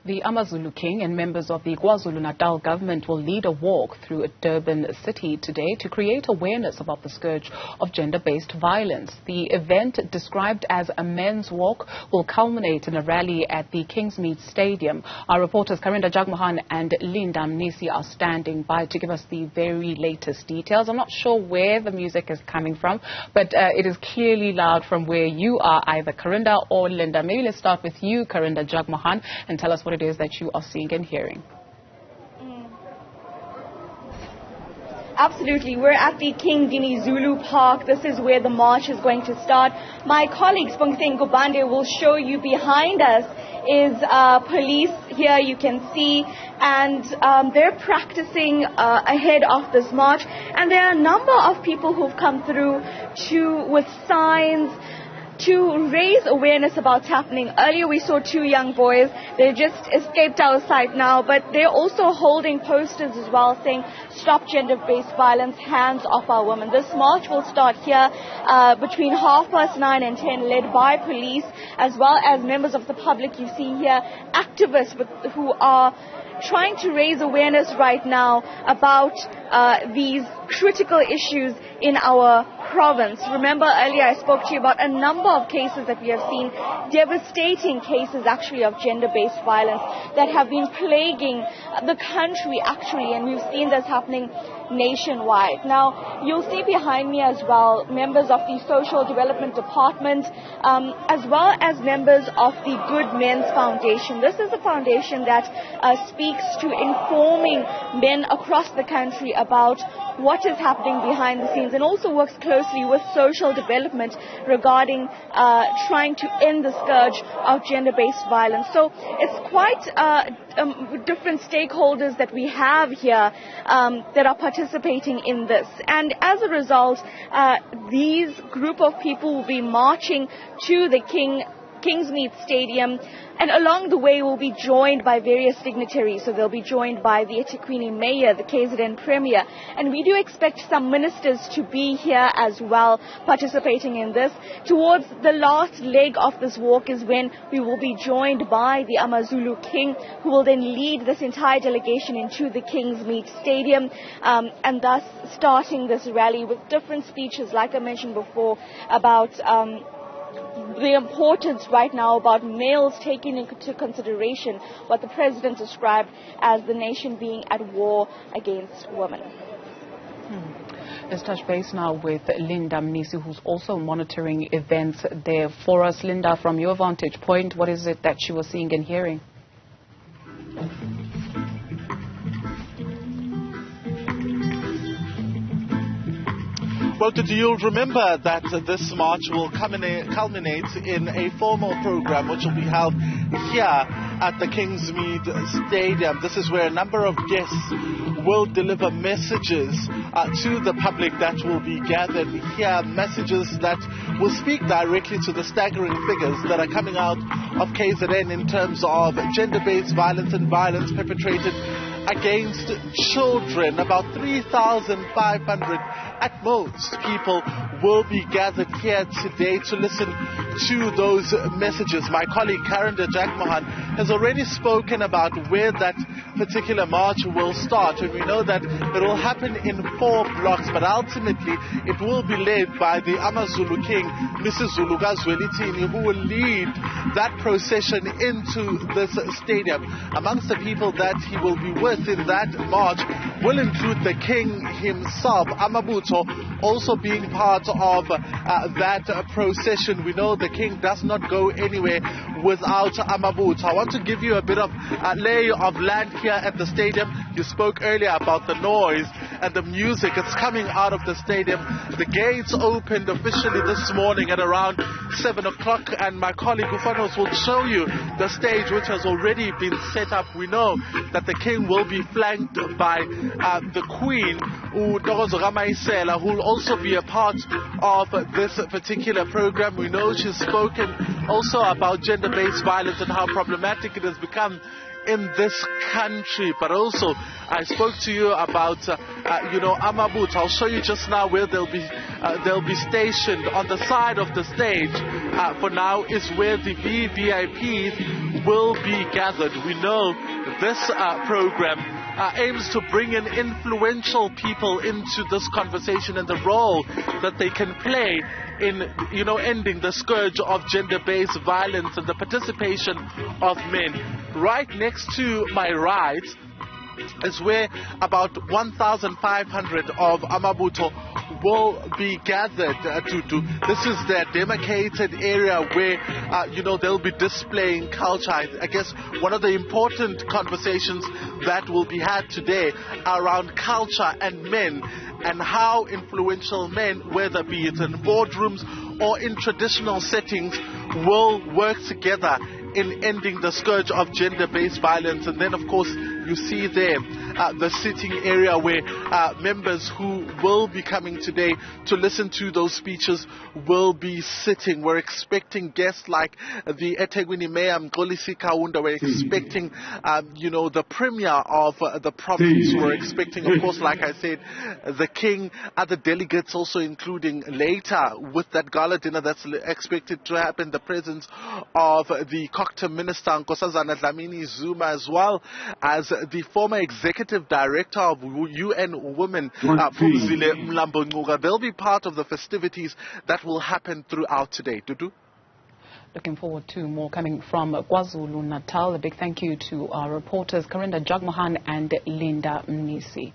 The AmaZulu King and members of the KwaZulu-Natal government will lead a walk through Durban city today to create awareness about the scourge of gender-based violence. The event, described as a men's walk, will culminate in a rally at the Kingsmead Stadium. Our reporters Karinda, Jagmohan and Mnisi are standing by to give us the very latest details. I'm not sure where the music is coming from, but it is clearly loud from where you are, either Karinda or Linda. Maybe let's start with you, Karinda, Jagmohan, and tell us what it is that you are seeing and hearing. Absolutely. We're at the Zulu Park. This is where the march is going to start. My colleague Spunktheng Gubande will show you behind us is police here, you can see, and they're practicing ahead of this march. And there are a number of people who've come through with signs to raise awareness about what's happening. Earlier we saw two young boys. They just escaped our sight now, but they're also holding posters as well saying, "Stop gender-based violence, hands off our women." This march will start here between 9:30 and 10, led by police as well as members of the public. You see here activists who are trying to raise awareness right now about these critical issues in our province. Remember earlier I spoke to you about a number of cases that we have seen, devastating cases actually of gender-based violence that have been plaguing the country actually, and we've seen this happening nationwide. Now, you'll see behind me as well members of the Social Development Department as well as members of the Good Men's Foundation. This is a foundation that speaks to informing men across the country about what is happening behind the scenes, and also works closely with social development regarding trying to end the scourge of gender-based violence. So it's quite different stakeholders that we have here that are participating in this. And as a result, these group of people will be marching to the Kingsmead Stadium, and along the way will be joined by various dignitaries. So they'll be joined by the eThekwini Mayor, the KZN Premier, and we do expect some ministers to be here as well participating in this. Towards the last leg of this walk is when we will be joined by the AmaZulu King, who will then lead this entire delegation into the Kingsmead Stadium, and thus starting this rally with different speeches, like I mentioned before, about the importance right now about males taking into consideration what the president described as the nation being at war against women. Let's touch base now with Linda Mnisi, who's also monitoring events there for us. Linda, from your vantage point, what is it that you were seeing and hearing? Well, you'll remember that this march will culminate in a formal program which will be held here at the Kingsmead Stadium. This is where a number of guests will deliver messages to the public that will be gathered here, messages that will speak directly to the staggering figures that are coming out of KZN in terms of gender-based violence and violence perpetrated against children. About 3,500 at most people will be gathered here today to listen to those messages. My colleague Karinda Jagmohan has already spoken about where that particular march will start, and we know that it will happen in 4 blocks, but ultimately it will be led by the AmaZulu King, MisuZulu KaZwelithi, who will lead that procession into this stadium. Amongst the people that he will be with in that march will include the king himself, Amabutho, also being part of that procession. We know the king does not go anywhere without Amabutho. I want to give you a bit of a lay of land here at the stadium. You spoke earlier about the noise and the music. It's coming out of the stadium. The gates opened officially this morning at around 7 o'clock, and my colleague Ufanos will show you the stage which has already been set up. We know that the king will be flanked by the Queen, who will also be a part of this particular program. We know she's spoken also about gender-based violence and how problematic it has become in this country. But also, I spoke to you about, AmaBoots. I'll show you just now where they'll be stationed on the side of the stage. For now, is where the VVIPs will be gathered. We know this program aims to bring in influential people into this conversation and the role that they can play in, ending the scourge of gender-based violence and the participation of men. Right next to my right is where about 1,500 of AmaBoots will be gathered to. This is their demarcated area where, they'll be displaying culture. I guess one of the important conversations that will be had today around culture and men, and how influential men, whether be it in boardrooms or in traditional settings, will work together in ending the scourge of gender-based violence. And then, of course, you see there the sitting area where members who will be coming today to listen to those speeches will be sitting. We're expecting guests like the eThekwini Mayor Mxolisi Kaunda. We're expecting, the Premier of the province. We're expecting, of course, like I said, the King, other delegates also, including later with that gala dinner that's expected to happen, the presence of the Cocktail Minister Nkosazana Dlamini Zuma, as well as the former executive director of UN Women, Phumzile Mlambo-Ngcuka. They'll be part of the festivities that will happen throughout today. Dudu? Looking forward to more coming from KwaZulu-Natal. A big thank you to our reporters Karinda, Jagmohan and Linda Mnisi.